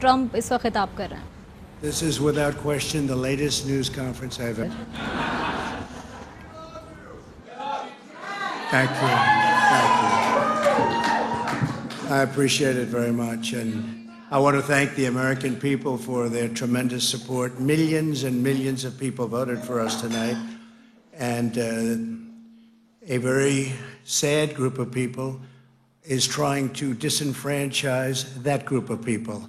Trump इस वक्त खिताब कर रहे हैं? This is without question the latest news conference I've had. Thank you. Thank you. I appreciate it very much. And I want to thank the American people for their tremendous support. Millions and millions of people voted for us tonight. And a very sad group of people is trying to disenfranchise that group of people.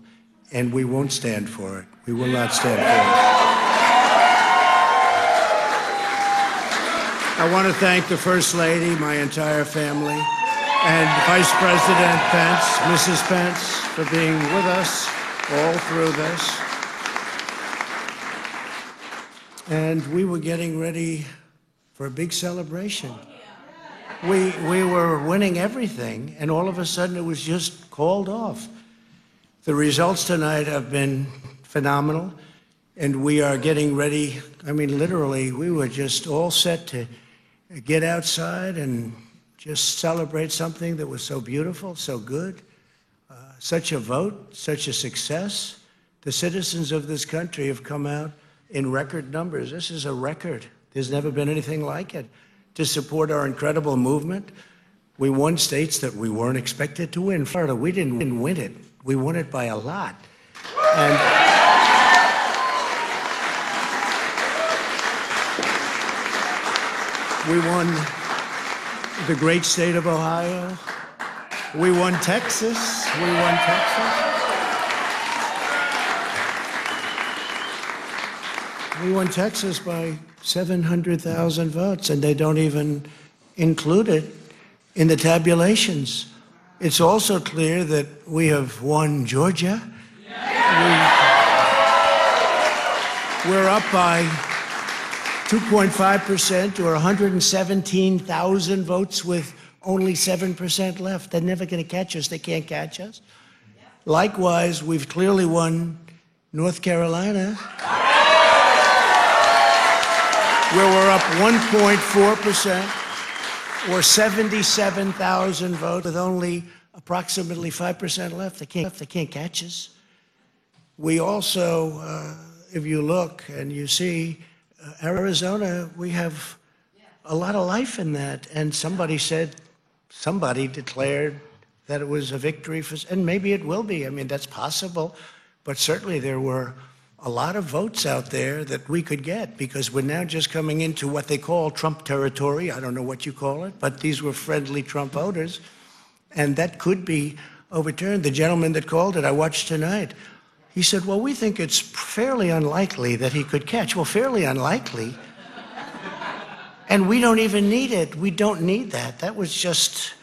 And we won't stand for it. We will not stand for it. I want to thank the First Lady, my entire family, and Vice President Pence, Mrs. Pence, for being with us all through this. And we were getting ready for a big celebration. We were winning everything, and all of a sudden it was just called off. The results tonight have been phenomenal, and we are getting ready. I mean, literally, we were just all set to get outside and just celebrate something that was so beautiful, so good, such a vote, such a success. The citizens of this country have come out in record numbers. This is a record. There's never been anything like it. To support our incredible movement, we won states that we weren't expected to win. Florida, we didn't win it. We won it by a lot. And we won the great state of Ohio. We won Texas. We won Texas. We won Texas by 700,000 votes, and they don't even include it in the tabulations. It's also clear that we have won Georgia. We're up by 2.5% or 117,000 votes with only 7% left. They're never going to catch us. They can't catch us. Likewise, we've clearly won North Carolina, where we're up 1.4% or 77,000 votes with only approximately 5% left. They can't catch us. We also, if you look and you see, Arizona, we have a lot of life in that. And somebody declared that it was a victory for, and maybe it will be. I mean, that's possible. But certainly there were a lot of votes out there that we could get, because we're now just coming into what they call Trump territory. I don't know what you call it, but these were friendly Trump voters. And that could be overturned. The gentleman that called it, I watched tonight, he said, well, we think it's fairly unlikely that he could catch. Well, fairly unlikely. And we don't even need it. We don't need that. That was just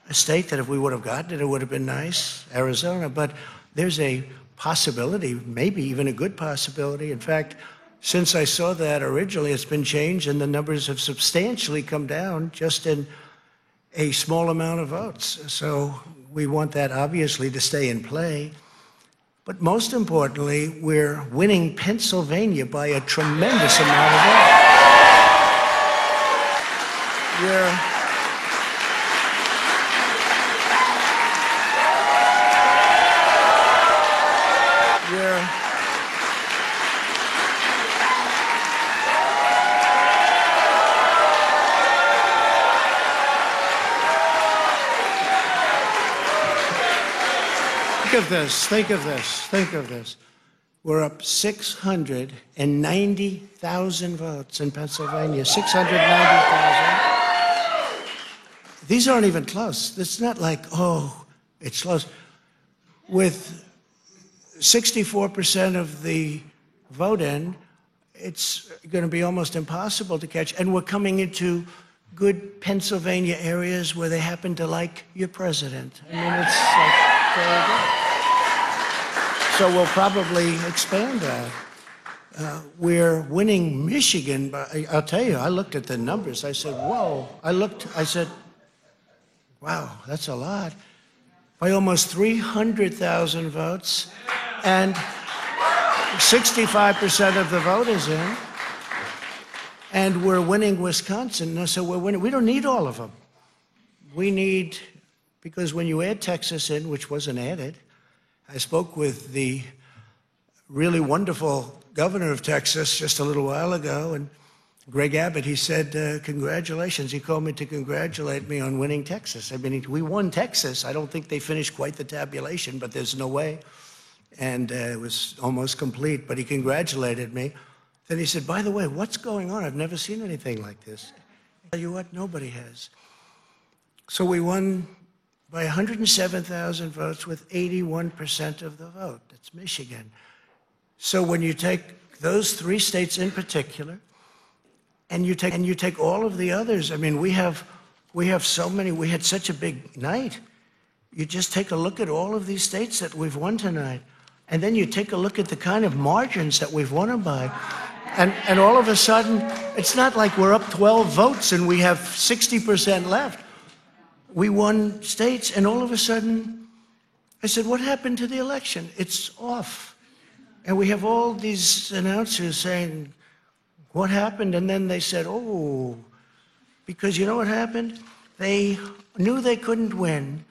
a state that if we would have gotten it, it would have been nice, Arizona. But there's a possibility, maybe even a good possibility. In fact, since I saw that originally, it's been changed, and the numbers have substantially come down just in a small amount of votes. So we want that, obviously, to stay in play. But most importantly, we're winning Pennsylvania by a tremendous amount of votes. Think of this. We're up 690,000 votes in Pennsylvania, 690,000. These aren't even close. It's not like, oh, it's close. With 64% of the vote in, it's going to be almost impossible to catch. And we're coming into good Pennsylvania areas where they happen to like your president. I mean, it's like very good. So we'll probably expand that. We're winning Michigan, but I'll tell you, I looked at the numbers. I said, whoa. I said, wow, that's a lot. By almost 300,000 votes, and 65% of the vote is in. And we're winning Wisconsin, so we're winning. We don't need all of them. We need, because when you add Texas in, which wasn't added, I spoke with the really wonderful governor of Texas just a little while ago, and Greg Abbott, he said, congratulations. He called me to congratulate me on winning Texas. I mean, we won Texas. I don't think they finished quite the tabulation, but there's no way. And it was almost complete, but he congratulated me. Then he said, by the way, what's going on? I've never seen anything like this. I'll tell you what, nobody has. So we won by 107,000 votes with 81% of the vote. That's Michigan. So when you take those 3 states in particular, and you take all of the others, I mean, we have so many, we had such a big night. You just take a look at all of these states that we've won tonight, and then you take a look at the kind of margins that we've won them by. And all of a sudden, it's not like we're up 12 votes and we have 60% left. We won states, and all of a sudden, I said, what happened to the election? It's off. And we have all these announcers saying, what happened? And then they said, oh, because you know what happened? They knew they couldn't win,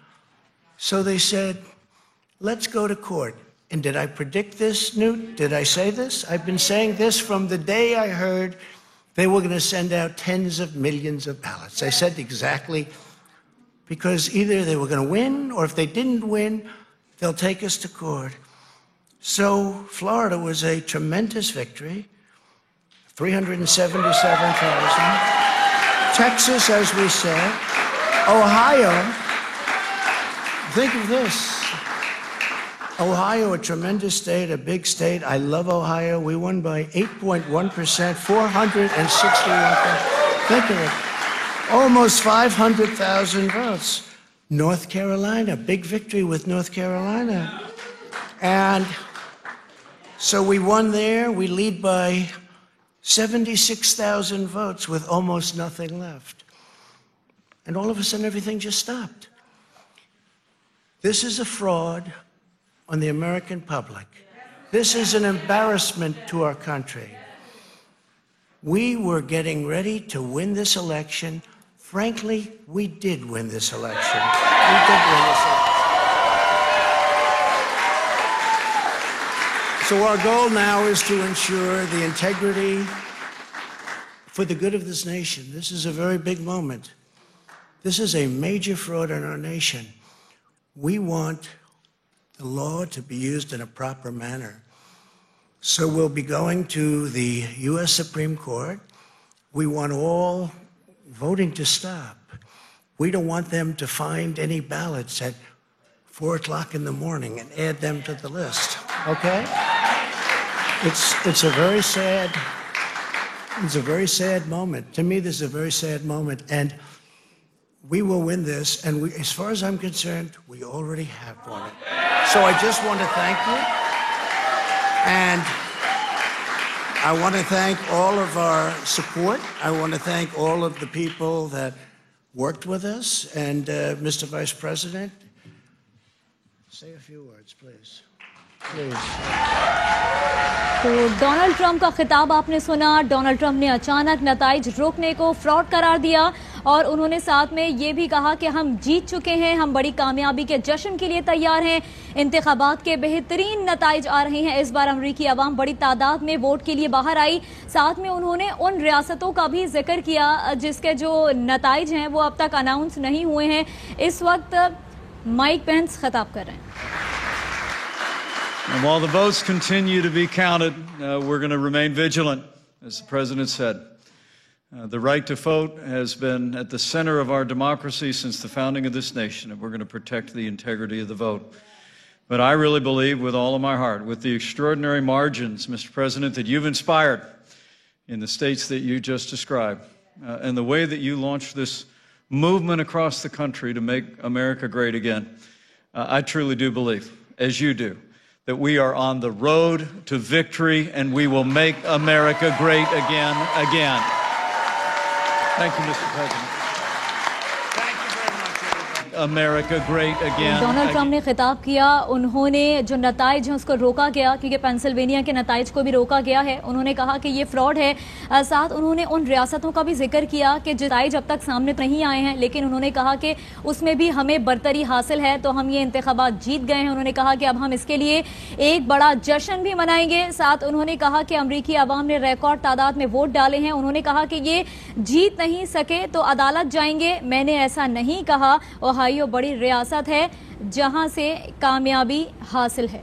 so they said, let's go to court. And did I predict this, Newt? Did I say this? I've been saying this from the day I heard they were going to send out tens of millions of ballots. I said exactly, because either they were going to win, or if they didn't win, they'll take us to court. So Florida was a tremendous victory, 377,000. Texas, as we said. Ohio, think of this. Ohio, a tremendous state, a big state. I love Ohio. We won by 8.1%, 461,000. Think of it. Almost 500,000 votes. North Carolina, big victory with North Carolina. And so we won there. We lead by 76,000 votes with almost nothing left. And all of a sudden, everything just stopped. This is a fraud on the American public. This is an embarrassment to our country. We were getting ready to win this election. Frankly, we did win this election. We did win this election. So our goal now is to ensure the integrity for the good of this nation. This is a very big moment. This is a major fraud in our nation. We want the law to be used in a proper manner. So we'll be going to the U.S. Supreme Court. We want all voting to stop. We don't want them to find any ballots at 4 o'clock in the morning and add them to the list, okay? It's a very sad moment. To me, this is a very sad moment, and we will win this, and we, as far as I'm concerned, we already have won it. So I just want to thank you, and I want to thank all of our support. I want to thank all of the people that worked with us, and Mr. Vice President, say a few words, please. तो Donald Trump का खिताब आपने सुना। Donald Trump ने अचानक नताइज रोकने को fraud करार दिया और उन्होंने साथ में ये भी कहा कि हम जीत चुके हैं, हम बड़ी कामयाबी के जश्न के लिए तैयार हैं। इंतखाबात के बेहतरीन नताइज आ रहे हैं। इस बार अमरीकी अवाम बड़ी तादाद में वोट के लिए बाहर आई। साथ में उन्होंने उन रियासतों का भी जिक्र किया जिसके जो नताइज हैं वो अब तक अनाउंस नहीं हुए हैं। इस वक्त माइक पेंस खिताब कर रहे हैं। And while the votes continue to be counted, we're going to remain vigilant, as the President said. The right to vote has been at the center of our democracy since the founding of this nation, and we're going to protect the integrity of the vote. But I really believe with all of my heart, with the extraordinary margins, Mr. President, that you've inspired in the states that you just described, and the way that you launched this movement across the country to make America great again, I truly do believe, as you do, that we are on the road to victory and we will make America great again. Thank you, Mr. President. Thank you very much, everybody. America great again. Donald Trump ने खिताब किया, उन्होंने जो नताइज हैं उसको रोका गया, क्योंकि पेंसिल्वेनिया के नताइज को भी रोका गया है। उन्होंने कहा कि ये फ्रॉड है। साथ उन्होंने उन रियासतों का भी जिक्र किया कि जो नताइज अब तक सामने नहीं आए हैं, लेकिन उन्होंने कहा कि उसमें भी हमें बरतरी हासिल है, तो हम ये इंतखाबात जीत गए हैं। उन्होंने कहा कि अब हम इसके लिए एक बड़ा जश्न भी मनाएंगे। साथ उन्होंने कहा कि अमरीकी अवाम ने रिकॉर्ड तादाद में वोट डाले हैं। उन्होंने कहा कि ये जीत नहीं सके तो अदालत जाएंगे। मैंने ऐसा नहीं कहा। ओहायो बड़ी रियासत है जहां से कामयाबी हासिल है।